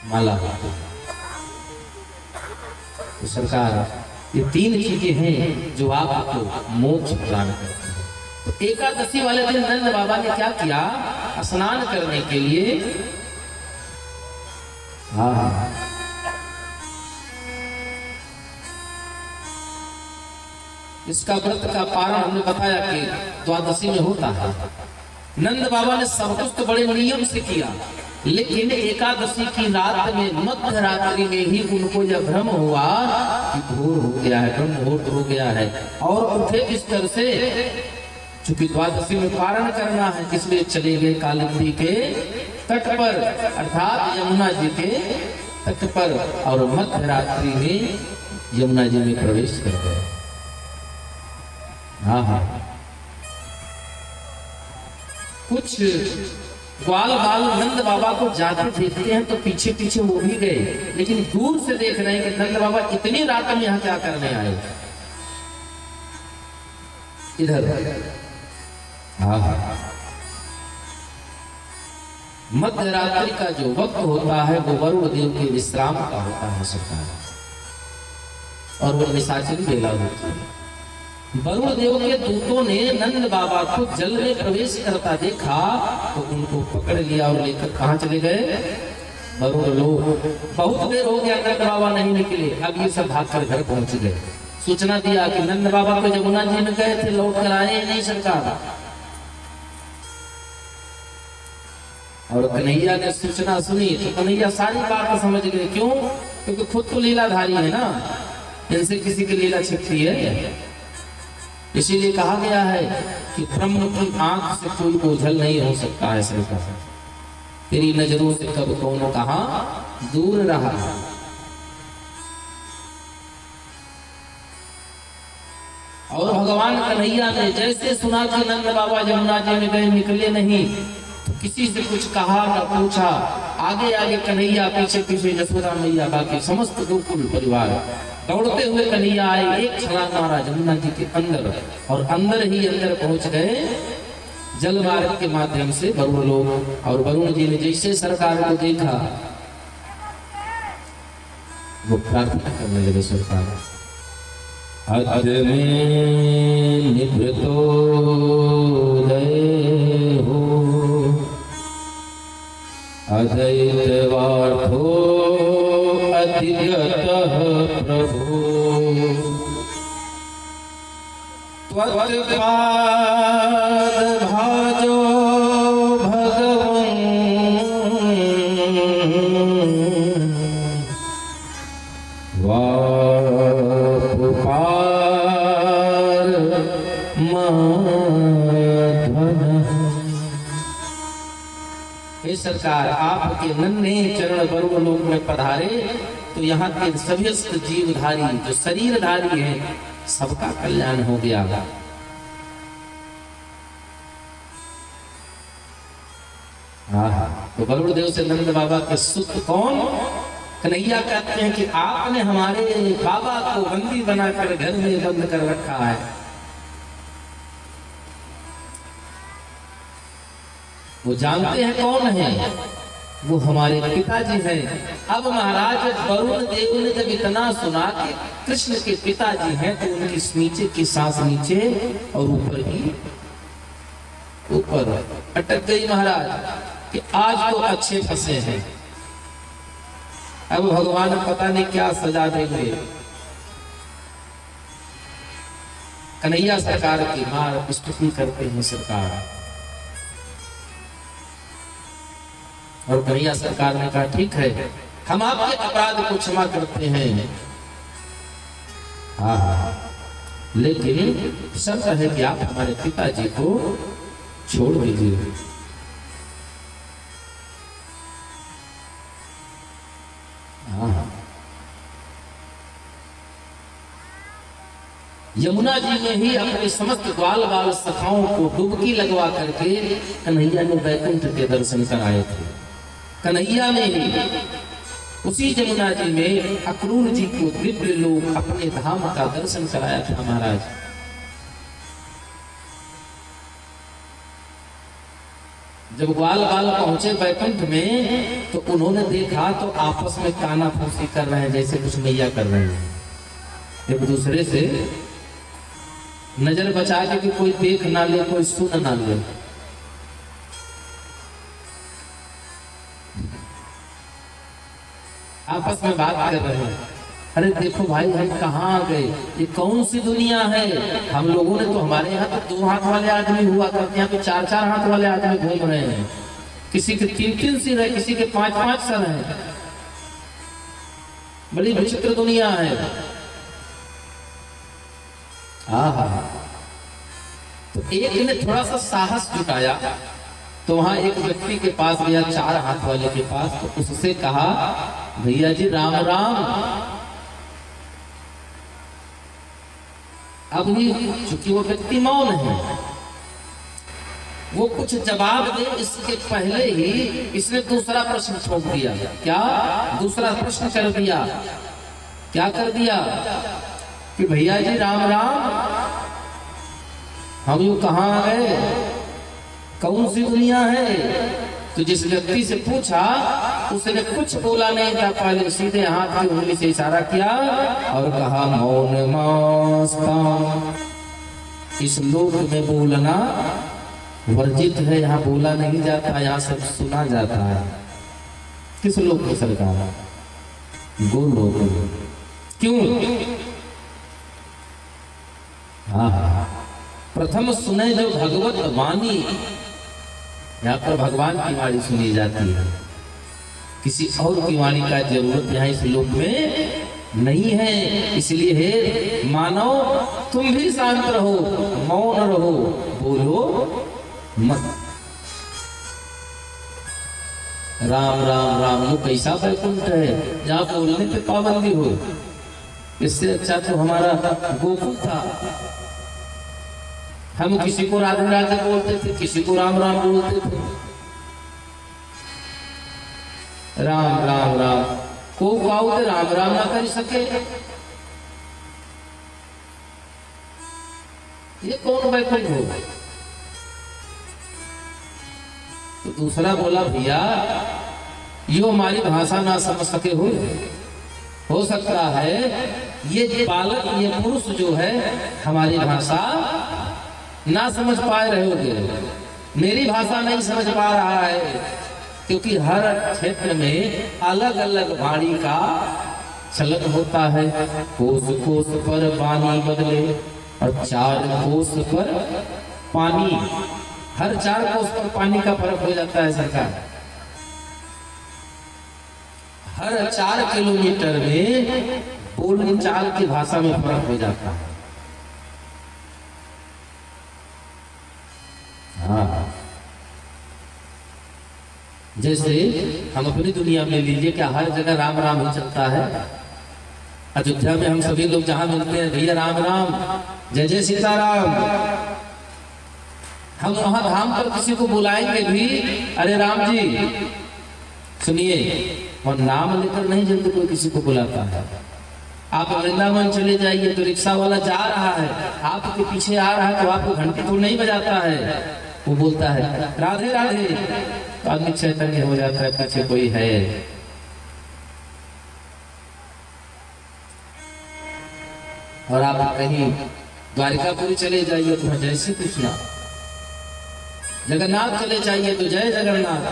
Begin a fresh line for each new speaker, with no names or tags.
माला होती है। तो सरकार ये तीन चीजें हैं जो आपको मोक्ष प्रदान करती है। तो एकादशी वाले दिन नंद बाबा ने क्या किया, स्नान करने के लिए इसका व्रत का पारण हमने बताया कि द्वादशी में होता है। नंद बाबा ने सब कुछ तो बड़े नियम से किया, लेकिन एकादशी की रात में मध्य रात्रि में ही उनको यह भ्रम हुआ कि भोर हो गया है, ब्रह्म मुहूर्त हो गया है, और उठे इस तरह से चूंकि द्वादशी में पारण करना है, इसलिए चले गए कालिंदी के तट पर, अर्थात यमुना जी के तट पर, और मध्य रात्रि में यमुना जी में प्रवेश कर गए। कुछ ग्वाल बाल नंद बाबा को जाते देखते हैं तो पीछे पीछे वो भी गए, लेकिन दूर से देख रहे हैं कि नंद बाबा इतनी रात में यहाँ क्या करने आए। इधर मध्य रात्रि का जो वक्त होता है वो वरुण देव के विश्राम का होता है सरकार, और वो निशाचरी बेला होती है। वरुण देव के दूतों ने नंद बाबा को जल में प्रवेश करता देखा तो उनको पकड़ लिया और लेकर कहां चले गए, वरुण लोग। बहुत देर हो गया, नंद बाबा नहीं निकले। अब ये सब भागकर घर पहुंच गए। सूचना दिया कि नंद बाबा तो यमुना जी में गए थे, लौट कर आए नहीं सरकार। और कन्हैया ने सूचना सुनी तो कन्हैया सारी बात समझ गए। क्यों? क्योंकि खुद तो लीलाधारी है ना, इनसे किसी की लीला छिपती है। इसीलिए कहा गया है कि ब्रह्म की आंख से कोई ओझल नहीं हो सकता है सरकार, तेरी नजरों से कब कौन कहां दूर रहा। और भगवान कन्हैया ने जैसे सुना कि नंद बाबा यमुना जी में गए, निकले नहीं, तो किसी से कुछ कहा न पूछा। आगे आगे कन्हैया, पीछे पीछे यशोदा मैया, बाकी समस्त गोकुल परिवार दौड़ते हुए कन्हैया आए। एक छलांग मारा यमुना जी के अंदर, और अंदर ही अंदर पहुंच गए जल मार्ग के माध्यम से वरुण लोग। और वरुण जी ने जैसे सरकार को देखा वो प्रार्थना करने लगे, सरकार अद्य में निवृतो दये हो, अद्वैतवार्थो अधिगतः प्रभु, त्वत्पाद भाजो भगवन्, वापुपार माधवः। हे सरकार, आपके नन्हे चरण वरुण लोक में पधारे तो यहाँ के सभी जीवधारी जो शरीरधारी हैं सबका कल्याण हो गया। तो वरुण देव से नंद बाबा के सुख कौन? कन्हैया कहते हैं कि आपने हमारे बाबा को बंदी बनाकर घर में बंद कर रखा है। वो जानते हैं कौन है, वो हमारे पिताजी हैं। अब महाराज वरुण देव ने जब इतना सुना कि कृष्ण के पिताजी हैं तो उनकी नीचे की सांस नीचे और ऊपर की ऊपर अटक गई महाराज कि आज तो अच्छे फंसे हैं। अब भगवान पता नहीं क्या सजा देंगे। कन्हैया सरकार की मार स्तुति करते हैं सरकार, और कन्हैया सरकार ने कहा ठीक है, हम आपके अपराध को क्षमा करते हैं। लेकिन शर्त है कि आप हमारे पिताजी को छोड़ दीजिए। यमुना जी में ही अपने समस्त ग्वाल बाल सखाओं को डुबकी लगवा करके कन्हैया ने वैकुंठ के दर्शन कराए थे। कन्हैया ने ही उसी यमुना जी में अक्रूर जी को दिव्य लोग अपने धाम का दर्शन कराया था महाराज। जब ग्वाल बाल पहुंचे बैकुंठ में तो उन्होंने देखा तो आपस में काना फूसी कर रहे हैं, जैसे कुछ मैया कर रहे हैं एक दूसरे से, नजर बचा के कि कोई देख ना ले, कोई सुन ना ले। आपस में बात कर रहे हैं, अरे देखो भाई हम कहाँ आ गए, ये कौन सी दुनिया है। हम लोगों ने तो, हमारे यहाँ तो 2 हाथ वाले आदमी हुआ करते, यहाँ तो 4-4 हाथ वाले आदमी घूम रहे हैं। किसी के 3-3 सिर है, किसी के 5-5 सर है। बड़ी विचित्र दुनिया है। तो एक ने थोड़ा सा साहस जुटाया, तो वहां एक व्यक्ति के पास गया, 4 हाथ वाले के पास, तो उससे कहा, भैया जी राम राम। अब भी चूंकि वो व्यक्ति मौन है, वो कुछ जवाब दे इसके पहले ही इसने दूसरा प्रश्न छोड़ दिया। क्या दूसरा प्रश्न कर दिया? क्या कर दिया कि भैया जी राम राम, हम यूं कहाँ आ गए, कौन सी दुनिया है? तो जिस व्यक्ति से पूछा उसने कुछ बोला नहीं था, पहले सीधे हाथ की उंगली से इशारा किया और कहा, मौन मास्ता। इस लोक में बोलना वर्जित है, यहाँ बोला नहीं जाता, यहाँ सब सुना जाता है। किस लोक में सरकार? गोलोक। क्यों? हाँ, प्रथम सुने जो भगवत वाणी, यहाँ पर भगवान की वाणी सुनी जाती है, किसी और की वाणी का जरूरत यहाँ इस लोक में नहीं है। इसलिए हे मानव, तुम भी शांत रहो, मौन रहो, बोलो मत। राम राम राम, वो कैसा बैकुंठ है जहाँ बोलने पे पाबंदी हो। इससे अच्छा तो हमारा गोकुल था। हम किसी को राधे राधे बोलते थे, किसी को राम राम बोलते थे। राम राम राम को काऊ ते राम राम ना कर सके, ये कौन बैकुंठ हो? तो दूसरा बोला, भैया यो हमारी भाषा ना समझ सके हो सकता है ये बालक, ये पुरुष जो है हमारी भाषा ना समझ पाए रहे होगे, मेरी भाषा नहीं समझ पा रहा है, क्योंकि हर क्षेत्र में अलग अलग वाणी का चलन होता है। कोस कोस पर वाणी बदले और 4 कोस पर पानी, हर 4 कोस पर पानी का फर्क हो जाता है सरकार। हर 4 किलोमीटर में बोलने चाल की भाषा में फर्क हो जाता है। हाँ, जैसे हम अपनी दुनिया में लीजिए, क्या हर जगह राम राम ही चलता है? अयोध्या में हम सभी लोग जहां मिलते हैं, भैया राम राम, जय जय सीताराम। हम वहां धाम पर किसी को बुलाएंगे भी, अरे राम जी सुनिए, और नाम लेकर नहीं जल्दी कोई किसी को बुलाता है। आप वृंदावन चले जाइए तो रिक्शा वाला जा रहा है, आपके पीछे आ रहा है, तो आपको घंटी तो नहीं बजाता है, वो बोलता है राधे राधे, तो आदमी चैतन्य हो जाता है, पीछे कोई है। और आप कहीं द्वारिकापुरी चले जाइए तो जय श्री कृष्णा, जगन्नाथ चले जाइए तो जय जगन्नाथ,